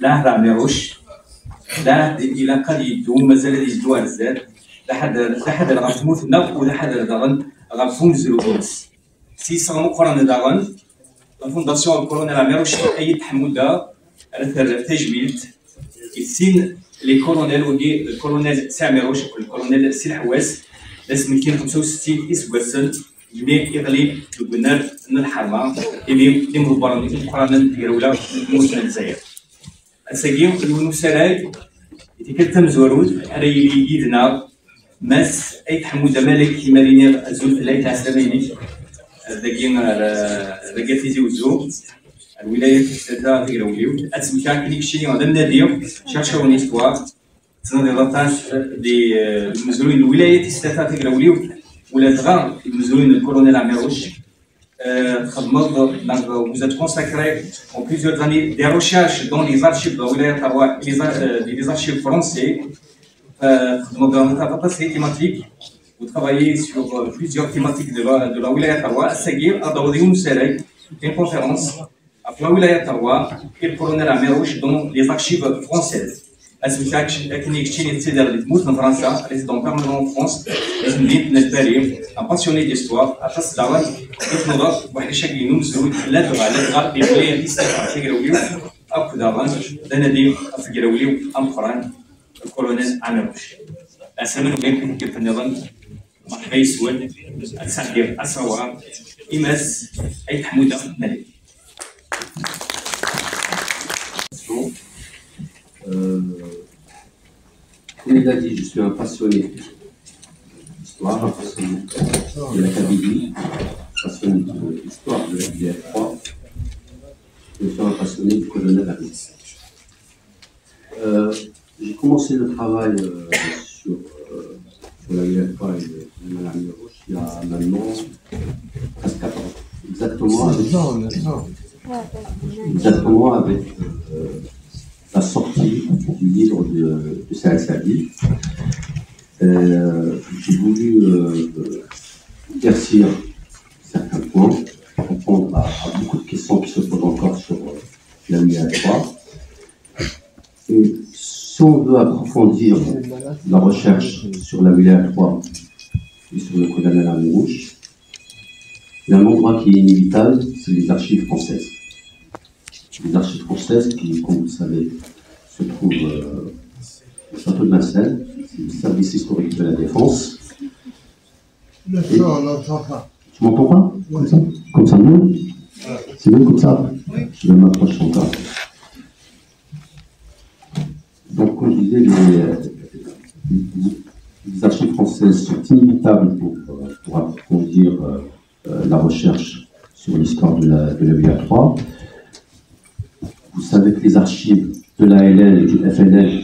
لا راه ميروش لا الى قد يدو مازال يدو الزاد لحد غتموتنا ولا حد داغن غنفون زروس سي سامو قران داغن لا فونداسيون الكولونيل ميروش اي تحمودا على تجميل السين لي كولونيل ودي الكولونيل ساميروش الكولونيل سي الحواس لازم 265 اسبوعسن مي يغلي البنات من الحرمه اللي مبررين القران ديال ولا موت من الجزائر اساكي يونو سراي كتم زورود على يدنا ماس اي تحمود مالك كيما ليني الزول في الليل تاع ساميني داكين تيزي وزو الولايات الثلاثه تيقراوليو اسمكا كليك شي غادا ناديو شارشو اون استوار تنادي لاتاش دي المسؤولين الولايات الثلاثه تيقراوليو ولا تغار المسؤولين الكولونيل عميروش vous êtes consacré en plusieurs années des recherches dans les archives de la Wilaya Taroua, les archives français. Dans les thématiques, vous travaillez sur plusieurs thématiques de la Wilaya Taroua. C'est-à-dire, à Daoudioun Serey, une conférence à la Wilaya Taroua et le colonel Amérouche dans les archives françaises. أسمعك أكني كشيني تسيدر لتموت من فرنسا ريزيدون بيرمانون فرونس لازم مدينة الباري ان باسيوني ديستوار أساس دعوة يتنظر واحد الشكل نمزود لا تغال بيقولي يستطيع تيقراوليو أكو دابان لنا دي تيقراوليو أم قران الكولونيل عمروش أسامن وين كيف النظام مرحبا يسود أتسعدير أسوا إماس أي تحمودة ملك Comme il a dit, je suis un passionné d'histoire, un passionné de l'académie, passionné de l'histoire de la BR3, je suis un passionné du colonel Amérouche. J'ai commencé le travail sur la BR3 et le colonel Amérouche il y a maintenant presque 4 ans. Exactement avec la sortie du livre de Saïd Sabi. J'ai voulu éclaircir certains points, répondre à beaucoup de questions qui se posent encore sur la UA3. Et si on veut approfondir la recherche sur la UA3 et sur le colonel Amérouche, il y a un endroit qui est inévitable, c'est les archives françaises. Les archives françaises qui, comme vous savez, se trouvent au château de Vincennes, c'est le service historique de la Défense. Le son, on n'entend pas. Tu m'entends pas? Oui. Comme ça, non? C'est bon comme ça? Oui. Je vais m'approcher encore. Donc, comme je disais, les archives françaises sont inévitables pour approfondir la recherche sur l'histoire de la UA3. Vous savez que les archives de l'ALN et du FNL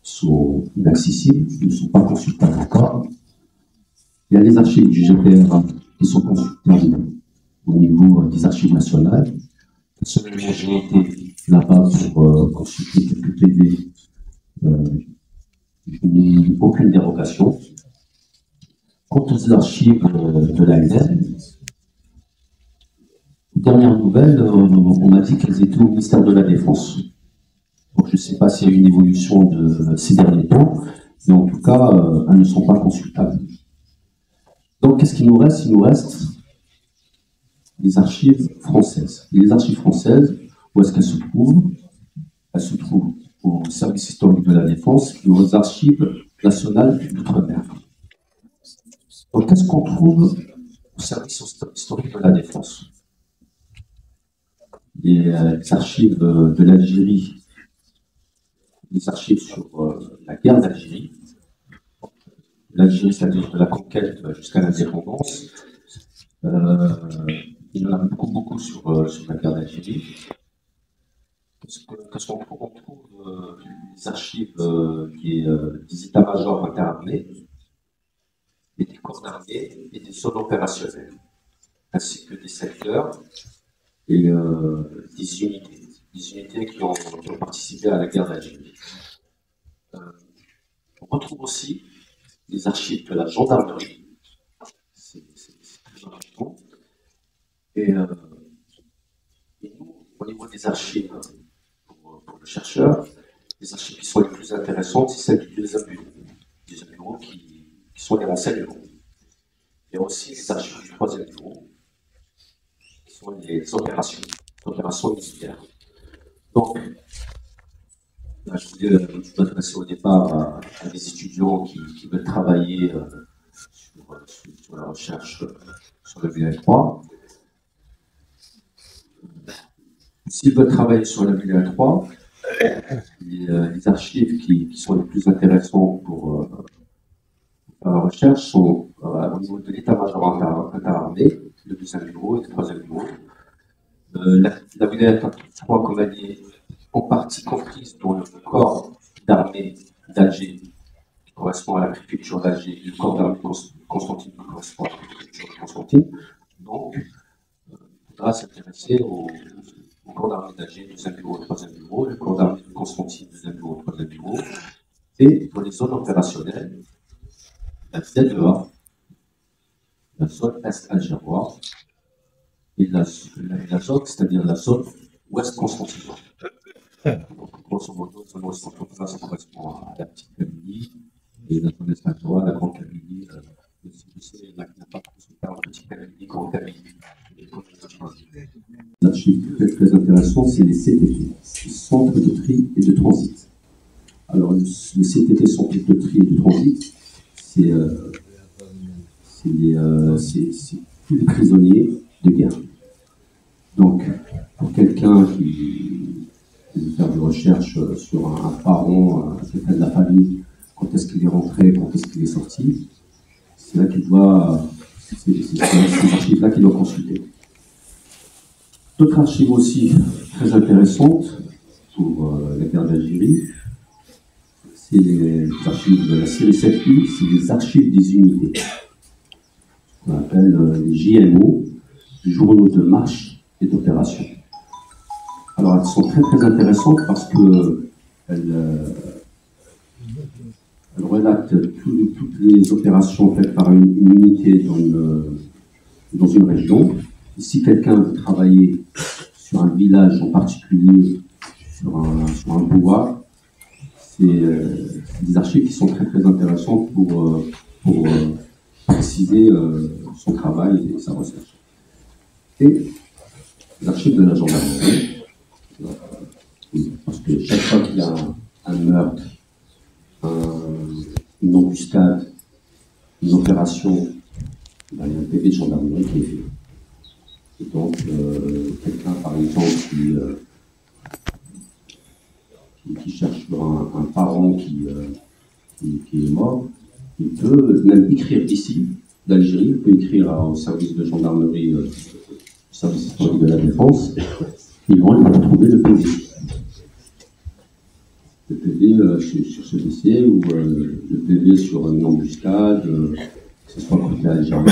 sont inaccessibles, ne sont pas consultables encore. Il y a les archives du GPR qui sont consultables au niveau des archives nationales. Personnellement, j'ai été là-bas pour consulter quelques PV. Je n'ai aucune dérogation. Quant aux archives de l'ALN, dernière nouvelle, on m'a dit qu'elles étaient au ministère de la Défense. Donc, je ne sais pas s'il y a eu une évolution de ces derniers temps, mais en tout cas, elles ne sont pas consultables. Donc, qu'est-ce qu'il nous reste? Il nous reste les archives françaises. Et les archives françaises, où est-ce qu'elles se trouvent? Elles se trouvent au service historique de la Défense et aux archives nationales d'outre-mer. Donc, qu'est-ce qu'on trouve au service historique de la Défense? Les archives de l'Algérie, les archives sur la guerre d'Algérie, l'Algérie, c'est-à-dire de la conquête jusqu'à l'indépendance. Il y en a beaucoup sur la guerre d'Algérie. Qu'est-ce qu'on trouve? On trouve les archives des états-majors interarmés, et des corps d'armée et des zones opérationnelles, ainsi que des secteurs et des unités qui ont participé à la guerre d'Algérie. On retrouve aussi les archives de la gendarmerie, c'est très important. Et nous, au niveau des archives pour le chercheurs, les archives qui sont les plus intéressantes, c'est celles du deuxième bureau qui sont les renseignements. Il y a aussi les archives du troisième bureau, qui sont les opérations militaires. Donc, là, je m'adressais au départ à des étudiants qui veulent travailler sur la recherche sur le BA3. S'ils veulent travailler sur le BA3, les archives qui sont les plus intéressantes pour faire la recherche sont au niveau de l'état-major interarmé, le deuxième bureau et le troisième bureau. La BA3, comme elle est en partie comprise dans le corps d'armée d'Alger, qui correspond à la préfecture d'Alger, et le corps d'armée de Constantine, qui correspond à la préfecture de Constantine. Donc, il faudra s'intéresser au corps d'armée d'Alger, deuxième bureau, troisième bureau, le corps d'armée de Constantine, deuxième bureau, troisième bureau, et pour les zones opérationnelles, la ZEA, la zone est-algéroise, et la zone, c'est-à-dire la zone ouest-constantinoise. Donc, grosso modo, la zone ouest-constantinoise, ça correspond à la petite Kabylie, et la zone est-algéroise, la grande Kabylie, il n'y a pas trop de terme petite Kabylie, grande Kabylie. L'archive très intéressante, c'est les CTT, les centres de tri et de transit. Alors, les CTT, centres de tri et de transit, c'est tous les prisonniers de guerre. Donc, pour quelqu'un qui veut faire des recherches sur un parent, quelqu'un de la famille, quand est-ce qu'il est rentré, quand est-ce qu'il est sorti, c'est là qu'il doit, c'est ces archives-là qu'il doit consulter. D'autres archives aussi très intéressantes pour la guerre d'Algérie, c'est les archives de la série 7I, c'est les archives des unités, qu'on appelle les JMO, les journaux de marche et d'opération. Alors elles sont très intéressantes parce qu'elles relatent toutes les opérations faites par une unité dans une région. Et si quelqu'un veut travailler sur un village en particulier, sur un bois, c'est des archives qui sont très intéressantes pour préciser son travail et sa recherche. Et les archives de la gendarmerie, parce que chaque fois qu'il y a un meurtre, une embuscade, une opération, il y a un PV de gendarmerie qui est fait. Et donc, quelqu'un, par exemple, qui cherche sur un parent qui est mort, il peut même écrire ici, d'Algérie, il peut écrire au service de gendarmerie, au service historique de la défense, ils vont lui retrouver le PV. Le PV sur ce dossier, ou le PV sur une embuscade, que ce soit côté algérien,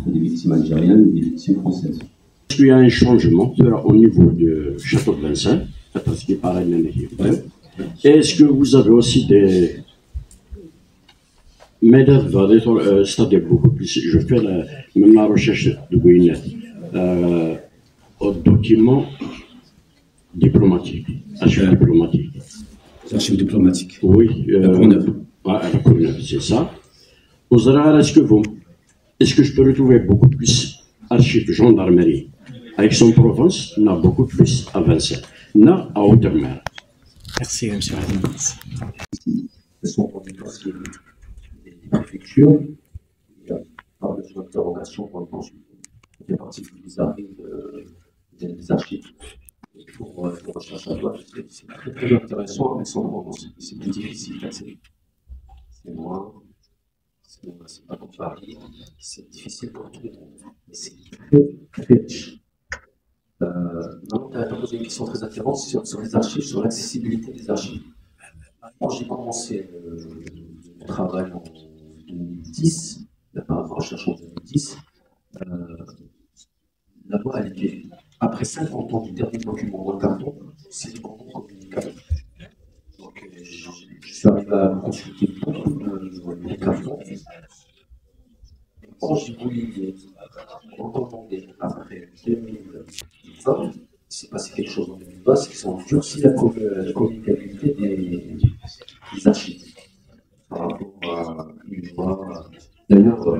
des victimes algériennes ou des victimes françaises. Est-ce qu'il y a un changement au niveau du château de Vincennes, parce qu'il paraît même équipe. Est-ce que vous avez aussi des méthodes, c'est-à-dire beaucoup plus, je fais même la recherche de Gouinet, aux documents diplomatiques, archives diplomatiques. Archives diplomatiques. Oui. La Courneuve. La Courneuve, c'est ça. Aux Arabes, est-ce que je peux retrouver beaucoup plus archives gendarmerie à Aix-en-Provence, n'a beaucoup plus à Vincennes, n'a à Outre-mer. Merci, M. Adams. Elles sont dans les dossiers des préfectures. Il y a pas besoin d'interrogation pour le consulter. Il fait partie des archives. Pour rechercher à droite, c'est très intéressant, mais c'est plus difficile d'accéder. C'est moins. C'est pas comme Paris, c'est difficile pour tout le monde, mais c'est très riche. Maintenant, tu as posé une question très intéressante sur les archives, sur l'accessibilité des archives. Moi, j'ai commencé le travail en 2010, la recherche en 2010. La loi, elle était, après 50 ans du dernier document dans le carton, c'est librement communicable. Donc, je suis arrivé à consulter beaucoup de cartons. Quand j'ai voulu entendre après 2020, s'est passé quelque chose en 2020, c'est qu'ils ont durci la communicabilité des archives par rapport à une loi. D'ailleurs,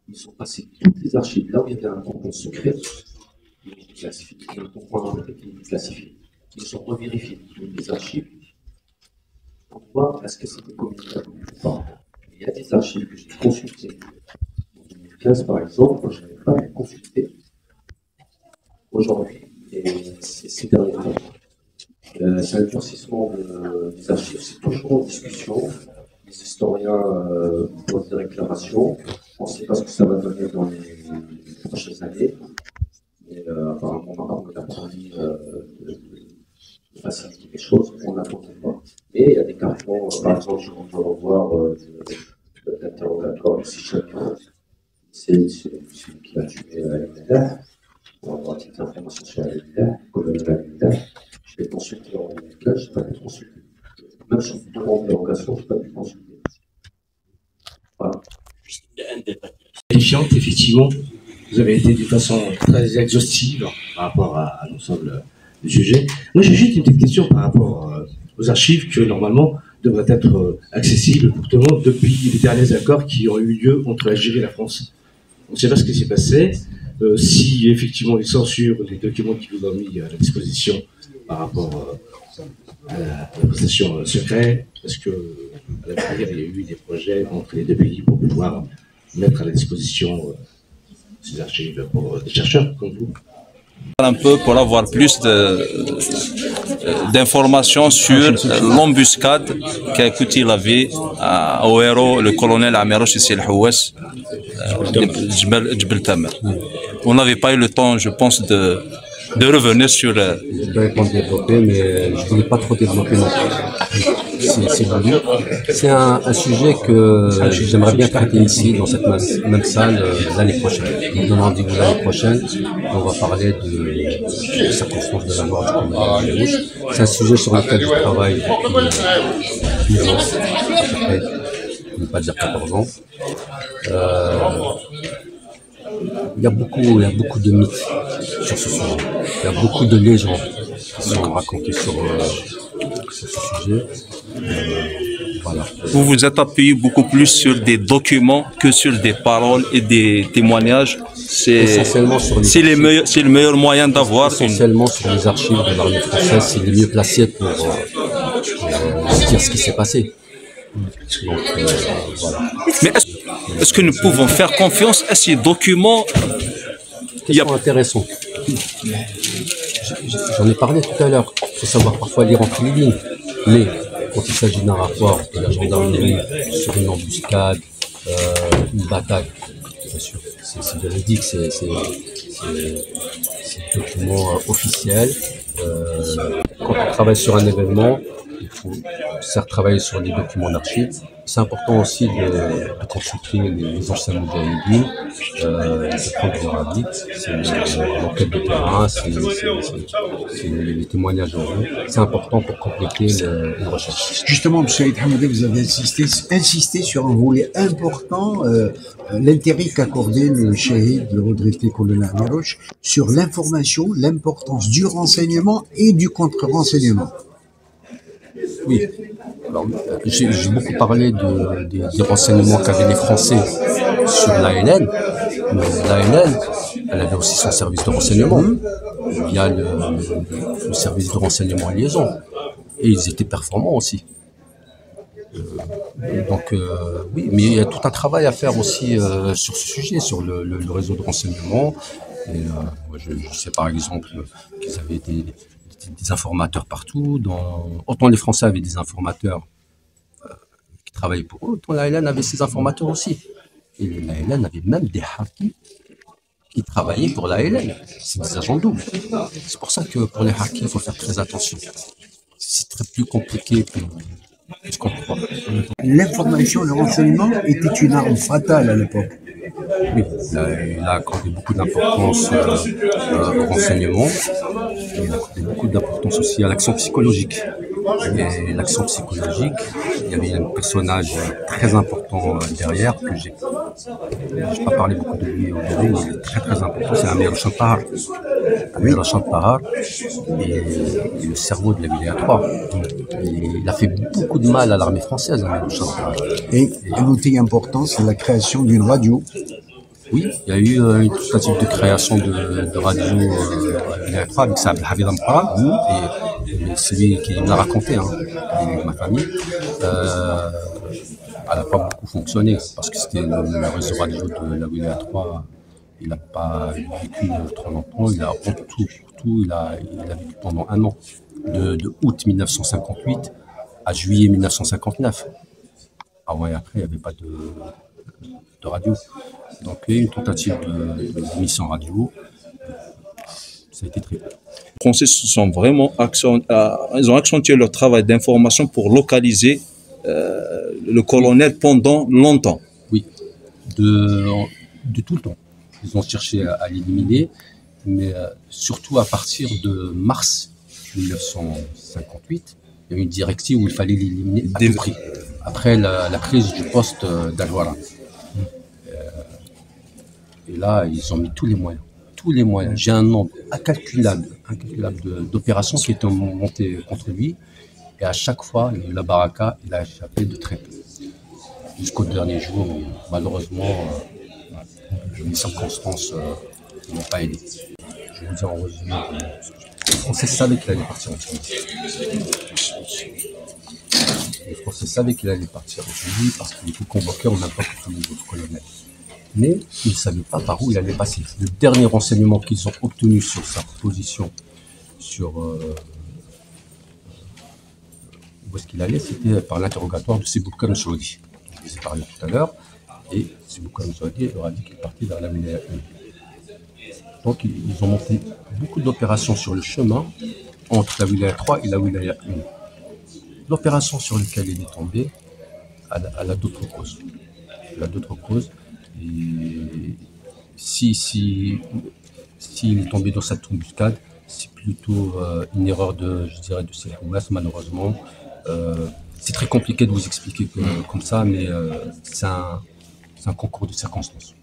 ils sont passés toutes les archives là où il y avait un tampon secret, ils ont classifié, un tampon classifié. Ils sont revérifiés toutes les archives pour voir est-ce que c'était communicable ou pas. Il y a des archives que j'ai consultées. En 2015, par exemple, je n'avais pas pu consulter. Aujourd'hui, et ces derniers temps, c'est un durcissement des archives, c'est toujours en discussion. Les historiens posent des réclamations. On ne sait pas ce que ça va donner dans les prochaines années. Mais apparemment, on a promis de faciliter les choses, on n'attendait pas. Mais il y a des cartons, par exemple, je vais revoir l'interrogatoire de Sichagnon. C'est celui qui a tué Al-Millah. On va avoir des informations sur Al-Millah, colonel Al-Millah. Je l'ai consulté en 2015, je n'ai pas pu consulter. Même sur toute interrogation, je n'ai pas pu consulter. Voilà. Qualifiante, effectivement, vous avez été d'une façon très exhaustive par rapport à l'ensemble du sujet. Moi, j'ai juste une petite question par rapport aux archives que normalement devraient être accessibles pour tout le monde depuis les derniers accords qui ont eu lieu entre l'Algérie et la France. On ne sait pas ce qui s'est passé. Si effectivement ils censurent les documents qui vous ont mis à la disposition par rapport à la prestation secrète, est-ce que à l'intérieur il y a eu des projets entre les deux pays pour pouvoir mettre à la disposition ces archives pour des chercheurs comme vous? Un peu pour avoir plus d'informations sur l'embuscade qu'a coûté la vie au héros, le colonel Amirouche Sissel Houas, Djebel Tamer. On n'avait pas eu le temps, je pense, de revenir sur. Je ne vais pas développer, mais je ne voulais pas trop développer non plus. C'est voulu. C'est un sujet que j'aimerais bien traiter ici, dans cette même salle, l'année prochaine. On donne rendez-vous l'année prochaine. On va parler de circonstances de la mort du colonel Amirouche. C'est un sujet sur lequel je travaille depuis 10 ans, à peu près, pour ne pas dire 14 ans. Il y a beaucoup de mythes sur ce sujet. Il y a beaucoup de légendes qui sont racontées sur ce sujet. Voilà. Vous vous êtes appuyé beaucoup plus sur des documents que sur des paroles et des témoignages. C'est le meilleur moyen d'avoir. Essentiellement sur les archives de l'armée française, c'est les mieux placés pour dire ce qui s'est passé. Donc, voilà. Mais est-ce que nous pouvons faire confiance à ces documents? Question intéressante. J'en ai parlé tout à l'heure. Il faut savoir parfois lire entre les lignes. Mais quand il s'agit d'un rapport de la gendarmerie sur une embuscade, une bataille, bien sûr, c'est véridique, c'est document officiel. Quand on travaille sur un événement, il faut certes travailler sur des documents d'archives. C'est important aussi de consulter les anciens moudjahidines, de prendre leur avis. C'est l'enquête de terrain, c'est les témoignages oraux. C'est important pour compléter les recherches. Justement, M. Saïd Hamadé, vous avez insisté sur un volet important, l'intérêt qu'accordait le shahid, le regretté colonel Amirouche, sur l'information, l'importance du renseignement et du contre-renseignement. Oui. Alors, j'ai beaucoup parlé des renseignements qu'avaient les Français sur l'ANN. Mais l'ANN, elle avait aussi son service de renseignement. Il y a le service de renseignement en liaison. Et ils étaient performants aussi. Donc, oui, mais il y a tout un travail à faire aussi sur ce sujet, sur le réseau de renseignement. Et, je sais par exemple qu'ils avaient des informateurs partout. Autant les Français avaient des informateurs qui travaillaient pour eux, autant l'ALN avait ses informateurs aussi. Et l'ALN avait même des hackers qui travaillaient pour l'ALN. C'est des agents doubles. C'est pour ça que pour les hackers, il faut faire très attention. C'est très plus compliqué que ce qu'on croit. L'information, le renseignement était une arme fatale à l'époque. Oui, il a accordé beaucoup d'importance au renseignement. Il a accordé beaucoup d'importance aussi à l'action psychologique. Et l'action psychologique, il y avait un personnage très important derrière, que j'ai pas parlé beaucoup de lui aujourd'hui, mais il est très très important, c'est Amir Chantar. Amir Chantar est le cerveau de la Wilaya 3. Il a fait beaucoup de mal à l'armée française, Amir Chantar. Et un outil important, c'est la création d'une radio. Oui, il y a eu une tentative de création de radio à Wilaya 3 avec Saab Hafid Ampara, et c'est lui qui me l'a raconté, et ma famille. Elle n'a pas beaucoup fonctionné parce que c'était le réseau radio de la Wilaya 3. Il n'a pas vécu trop longtemps. Il a vécu pendant un an, de août 1958 à juillet 1959. Avant et après, il n'y avait pas de radio. Donc il y a eu une tentative d'émission radio. Ça a été très bon. Les Français sont vraiment ils ont accentué leur travail d'information pour localiser le colonel pendant longtemps. Oui, de tout le temps. Ils ont cherché à l'éliminer, mais surtout à partir de mars 1958, il y a eu une directive où il fallait l'éliminer à tout prix. Après la prise du poste d'Al-Wara. Et là, ils ont mis tous les moyens. Tous les moyens. J'ai un nombre incalculable d'opérations qui étaient montées contre lui. Et à chaque fois, la baraka, il a échappé de très peu. Jusqu'au dernier jour, malheureusement, les circonstances ne m'ont pas aidé. Je vous dis en résumé, les Français savaient qu'il allait partir en Tunisie. Les Français savaient qu'il allait partir en Tunisie parce qu'il était convoqué en même temps que tous les autres colonels. Mais ils ne savaient pas par où il allait passer. Le dernier renseignement qu'ils ont obtenu sur sa position, sur où est-ce qu'il allait, c'était par l'interrogatoire de Siboukan Choudi. Je vous ai parlé tout à l'heure. Et Siboukan Choudi leur a dit qu'il partait vers la Wilaya 1. Donc ils ont monté beaucoup d'opérations sur le chemin entre la Wilaya 3 et la Wilaya 1. L'opération sur laquelle il est tombé, elle a d'autres causes. Elle a d'autres causes. Et s'il est tombé dans cette embuscade, c'est plutôt une erreur de ses prouesses, malheureusement. C'est très compliqué de vous expliquer comme ça, mais c'est un concours de circonstances.